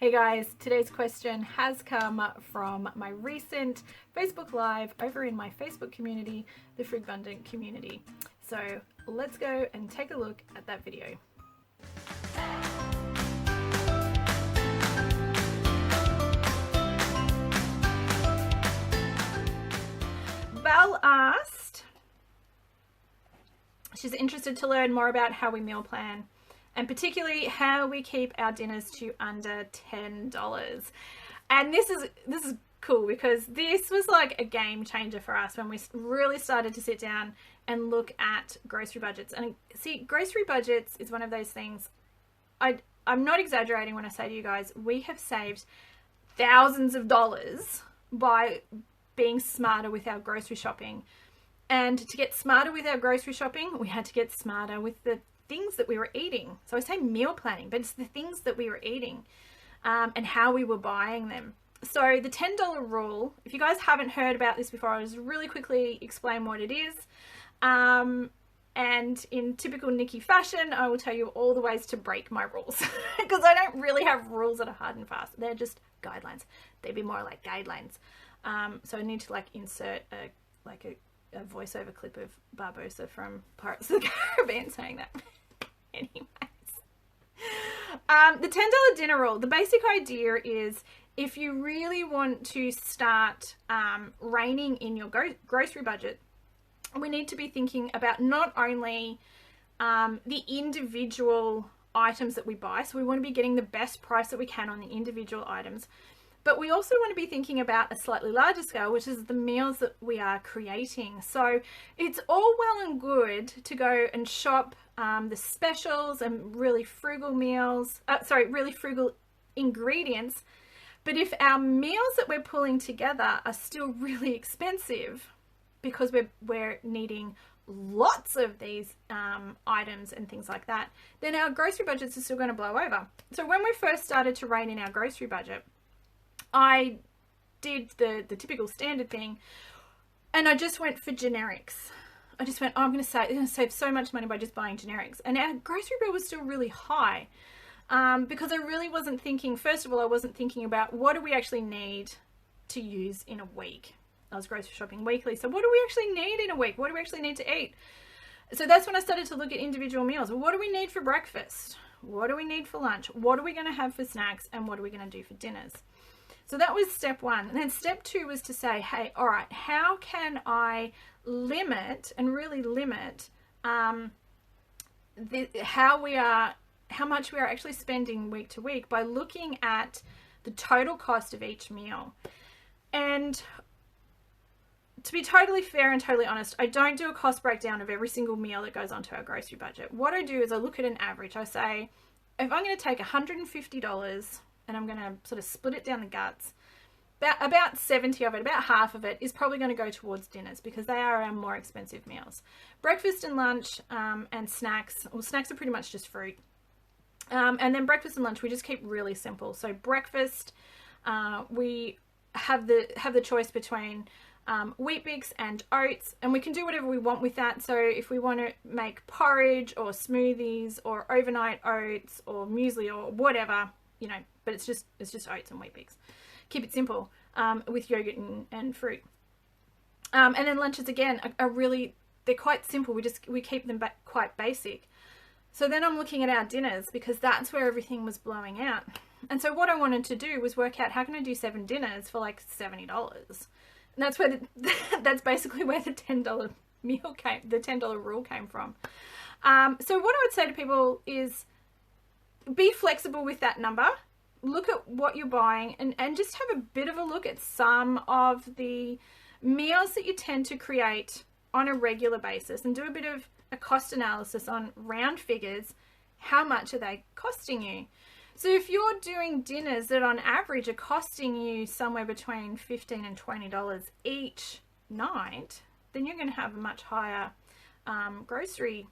Hey guys, today's question has come from my recent Facebook Live over in my Facebook community, the Frugal community. So let's go and take a look at that video. Val asked, she's interested to learn more about how we meal plan and particularly how we keep our dinners to under $10. And this is cool because this was like a game changer for us when we really started to sit down and look at grocery budgets. And see, grocery budgets is one of those things, I'm not exaggerating when I say to you guys, we have saved thousands of dollars by being smarter with our grocery shopping. And to get smarter with our grocery shopping, we had to get smarter with the things that we were eating. So I say meal planning, but it's the things that we were eating and how we were buying them. So the $10 rule, if you guys haven't heard about this before, I'll just really quickly explain what it is. And in typical Nikki fashion, I will tell you all the ways to break my rules because I don't really have rules that are hard and fast. They're just guidelines. They'd be more like guidelines. So I need to like insert a voiceover clip of Barbosa from Pirates of the Caribbean saying that. Anyways, the $10 dinner rule, the basic idea is if you really want to start reining in your grocery budget, we need to be thinking about not only the individual items that we buy, so we want to be getting the best price that we can on the individual items, but we also want to be thinking about a slightly larger scale, which is the meals that we are creating. So it's all well and good to go and shop the specials and really frugal meals, really frugal ingredients. But if our meals that we're pulling together are still really expensive because we're needing lots of these items and things like that, then our grocery budgets are still going to blow over. So when we first started to rein in our grocery budget, I did the typical standard thing and I just went for generics. I just went, I'm going to save so much money by just buying generics. And our grocery bill was still really high because I really wasn't thinking, first of all, I wasn't thinking about what do we actually need to use in a week. I was grocery shopping weekly. So what do we actually need in a week? What do we actually need to eat? So that's when I started to look at individual meals. Well, what do we need for breakfast? What do we need for lunch? What are we going to have for snacks? And what are we going to do for dinners? So that was step one. And then step two was to say, hey, all right, how can I limit and really limit how much we are actually spending week to week by looking at the total cost of each meal. And to be totally fair and totally honest, I don't do a cost breakdown of every single meal that goes onto our grocery budget. What I do is I look at an average. I say, if I'm going to take $150 and I'm going to sort of split it down the guts, about 70 of it, about half of it is probably going to go towards dinners because they are our more expensive meals. Breakfast and lunch and snacks, well, snacks are pretty much just fruit. And then breakfast and lunch, we just keep really simple. So breakfast, we have the choice between Wheat Bix and oats, and we can do whatever we want with that. So if we want to make porridge or smoothies or overnight oats or muesli or whatever, you know, but it's just oats and Wheat Bix. Keep it simple with yogurt and fruit. And then lunches again are really, they're quite simple. We keep them quite basic. So then I'm looking at our dinners because that's where everything was blowing out. And so what I wanted to do was work out how can I do 7 dinners for like $70. And that's where that's basically where the $10 meal came, the $10 rule came from. So what I would say to people is be flexible with that number. Look at what you're buying and just have a bit of a look at some of the meals that you tend to create on a regular basis and do a bit of a cost analysis on round figures. How much are they costing you? So if you're doing dinners that on average are costing you somewhere between $15 and $20 each night, then you're going to have a much higher grocery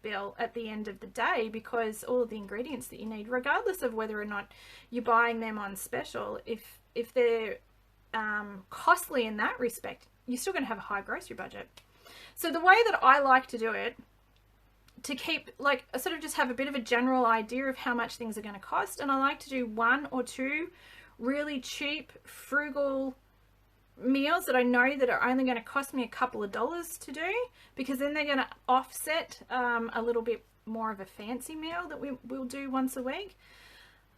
bill at the end of the day because all of the ingredients that you need, regardless of whether or not you're buying them on special, if they're costly in that respect, you're still going to have a high grocery budget. So the way that I like to do it, to keep, like, I sort of just have a bit of a general idea of how much things are going to cost. And I like to do 1 or 2 really cheap, frugal meals that I know that are only going to cost me a couple of dollars to do, because then they're going to offset a little bit more of a fancy meal that we'll do once a week.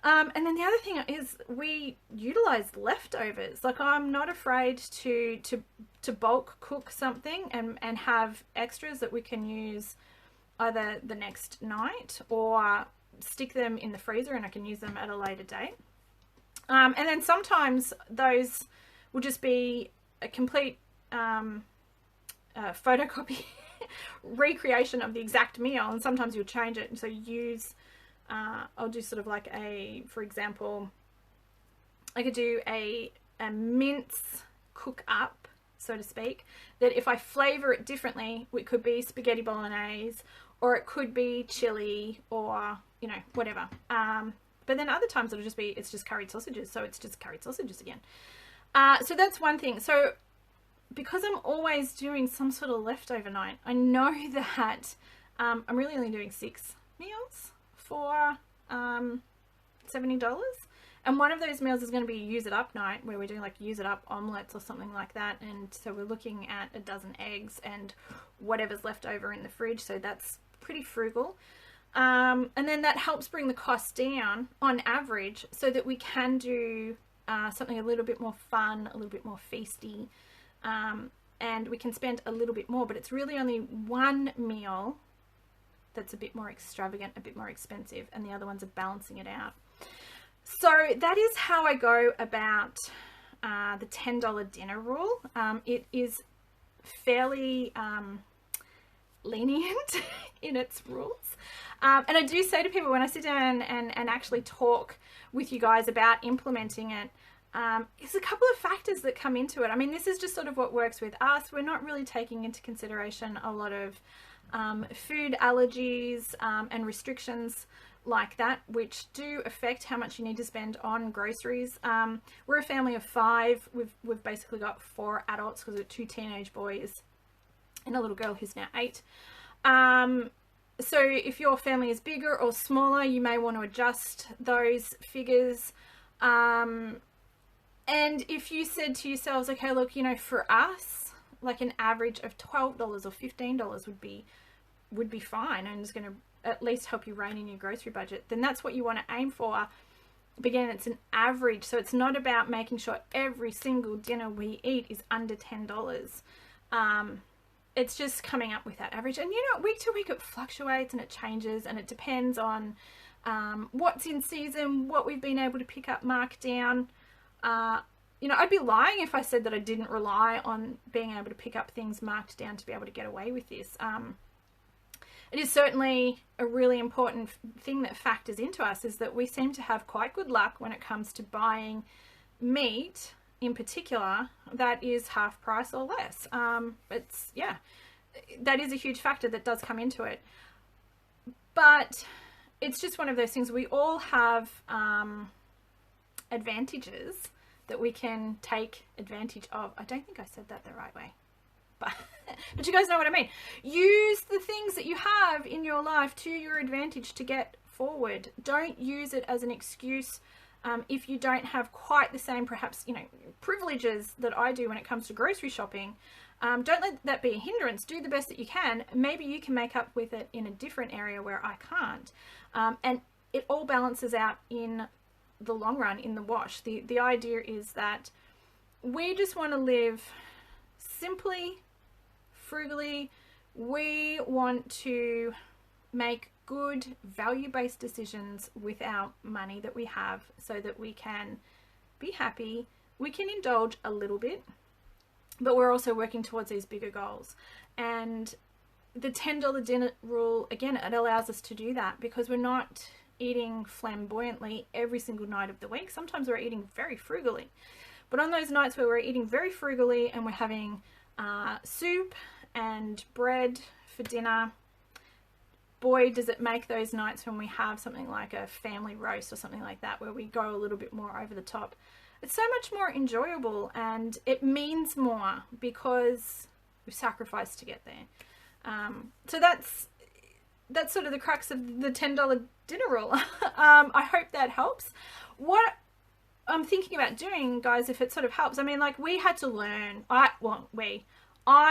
And then the other thing is we utilize leftovers. Like, I'm not afraid to bulk cook something and have extras that we can use either the next night or stick them in the freezer and I can use them at a later date. And then sometimes those will just be a complete photocopy recreation of the exact meal, and sometimes you'll change it. And so use, I'll do sort of like for example, I could do a mince cook up, so to speak, that if I flavor it differently, it could be spaghetti bolognese, or it could be chili, or, you know, whatever. But then other times it's just curried sausages, so it's just curried sausages again. So that's one thing. So because I'm always doing some sort of leftover night, I know that I'm really only doing 6 meals for $70. And one of those meals is going to be use it up night, where we're doing like use it up omelets or something like that. And so we're looking at a dozen eggs and whatever's left over in the fridge. So that's pretty frugal. And then that helps bring the cost down on average, so that we can do something a little bit more fun, a little bit more feasty, and we can spend a little bit more, but it's really only one meal that's a bit more extravagant, a bit more expensive, and the other ones are balancing it out. So that is how I go about the $10 dinner rule. It is fairly lenient in its rules. And I do say to people when I sit down and actually talk with you guys about implementing it, there's a couple of factors that come into it. I mean, this is just sort of what works with us. We're not really taking into consideration a lot of food allergies and restrictions like that, which do affect how much you need to spend on groceries. We're a family of 5. We've basically got 4 adults, because we're 2 teenage boys and a little girl who's now 8. So if your family is bigger or smaller, you may want to adjust those figures. And if you said to yourselves, okay, look, you know, for us, like an average of $12 or $15 would be fine, and it's going to at least help you rein in your grocery budget, then that's what you want to aim for. But again, it's an average, so it's not about making sure every single dinner we eat is under $10. It's just coming up with that average. And, you know, week to week it fluctuates and it changes, and it depends on what's in season, what we've been able to pick up markdown. You know, I'd be lying if I said that I didn't rely on being able to pick up things marked down to be able to get away with this. It is certainly a really important thing that factors into us, is that we seem to have quite good luck when it comes to buying meat in particular that is half price or less. Yeah, that is a huge factor that does come into it. But it's just one of those things. We all have advantages that we can take advantage of. I don't think I said that the right way, but you guys know what I mean. Use the things that you have in your life to your advantage to get forward. Don't use it as an excuse if you don't have quite the same, perhaps, you know, privileges that I do when it comes to grocery shopping. Don't let that be a hindrance. Do the best that you can. Maybe you can make up with it in a different area where I can't. And it all balances out in the long run, in the wash. The idea is that we just want to live simply, frugally. We want to make good value-based decisions with our money that we have, so that we can be happy, we can indulge a little bit, but we're also working towards these bigger goals. And the $10 dinner rule, again, it allows us to do that, because we're not eating flamboyantly every single night of the week. Sometimes we're eating very frugally, but on those nights where we're eating very frugally and we're having soup and bread for dinner, boy, does it make those nights when we have something like a family roast or something like that, where we go a little bit more over the top. It's so much more enjoyable, and it means more because we've sacrificed to get there. So that's sort of the crux of the $10 dinner rule. I hope that helps. What I'm thinking about doing, guys, if it sort of helps, I mean, like, we had to learn, I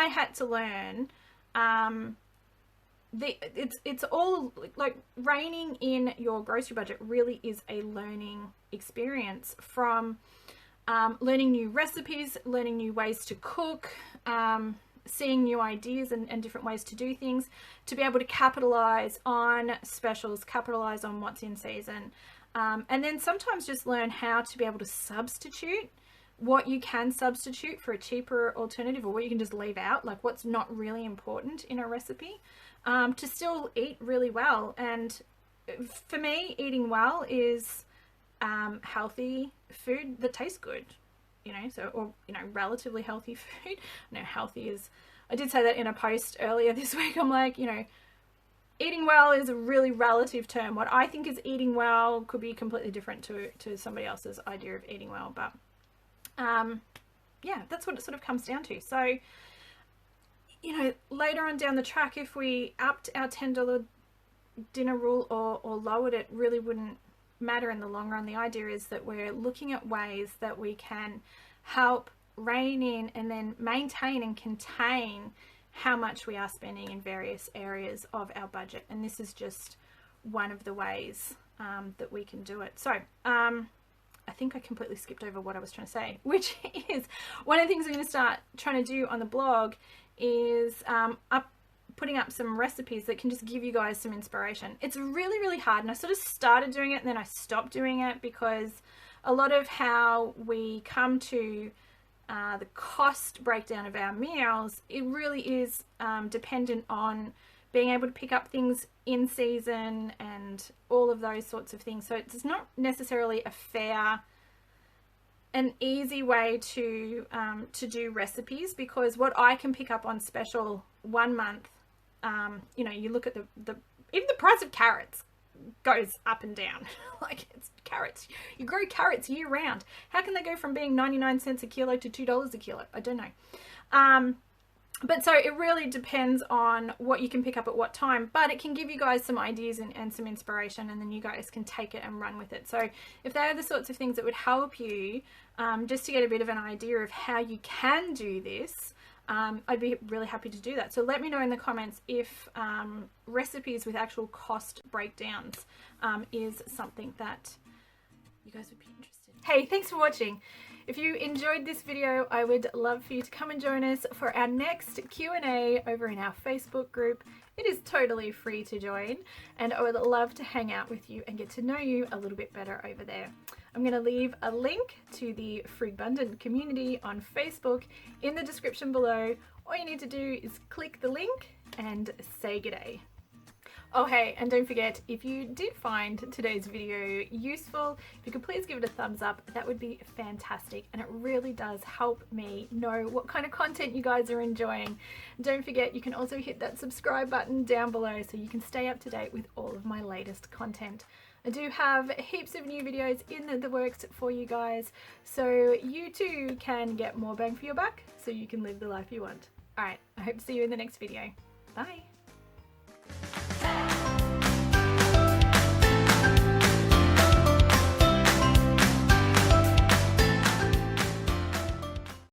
had to learn, it's all like reining in your grocery budget really is a learning experience, from learning new recipes, learning new ways to cook, seeing new ideas and different ways to do things, to be able to capitalize on specials, capitalize on what's in season, and then sometimes just learn how to be able to substitute what you can substitute for a cheaper alternative, or what you can just leave out, like what's not really important in a recipe, to still eat really well. And for me, eating well is healthy food that tastes good, you know, so, or, you know, relatively healthy food. I know healthy is, I did say that in a post earlier this week. I'm like, you know, eating well is a really relative term. What I think is eating well could be completely different to somebody else's idea of eating well. But yeah, that's what it sort of comes down to. So, you know, later on down the track, if we upped our $10 dinner rule or lowered it, really wouldn't matter in the long run. The idea is that we're looking at ways that we can help rein in and then maintain and contain how much we are spending in various areas of our budget. And this is just one of the ways that we can do it. So I think I completely skipped over what I was trying to say, which is one of the things I'm going to start trying to do on the blog is putting up some recipes that can just give you guys some inspiration. It's really, really hard, and I sort of started doing it and then I stopped doing it, because a lot of how we come to the cost breakdown of our meals, it really is dependent on being able to pick up things in season and all of those sorts of things. So it's not necessarily a fair and easy way to do recipes, because what I can pick up on special one month, you know, you look at even the price of carrots goes up and down. Like, it's carrots. You grow carrots year round. How can they go from being 99 cents a kilo to $2 a kilo? I don't know. But so it really depends on what you can pick up at what time, but it can give you guys some ideas and some inspiration, and then you guys can take it and run with it. So if they are the sorts of things that would help you, just to get a bit of an idea of how you can do this, I'd be really happy to do that. So let me know in the comments if recipes with actual cost breakdowns is something that you guys would be interested in. Hey, thanks for watching. If you enjoyed this video, I would love for you to come and join us for our next Q&A over in our Facebook group. It is totally free to join, and I would love to hang out with you and get to know you a little bit better over there. I'm going to leave a link to the Frugbundant community on Facebook in the description below. All you need to do is click the link and say g'day. Oh hey, and don't forget, if you did find today's video useful, if you could please give it a thumbs up, that would be fantastic, and it really does help me know what kind of content you guys are enjoying. Don't forget, you can also hit that subscribe button down below so you can stay up to date with all of my latest content. I do have heaps of new videos in the works for you guys, so you too can get more bang for your buck, so you can live the life you want. Alright, I hope to see you in the next video. Bye!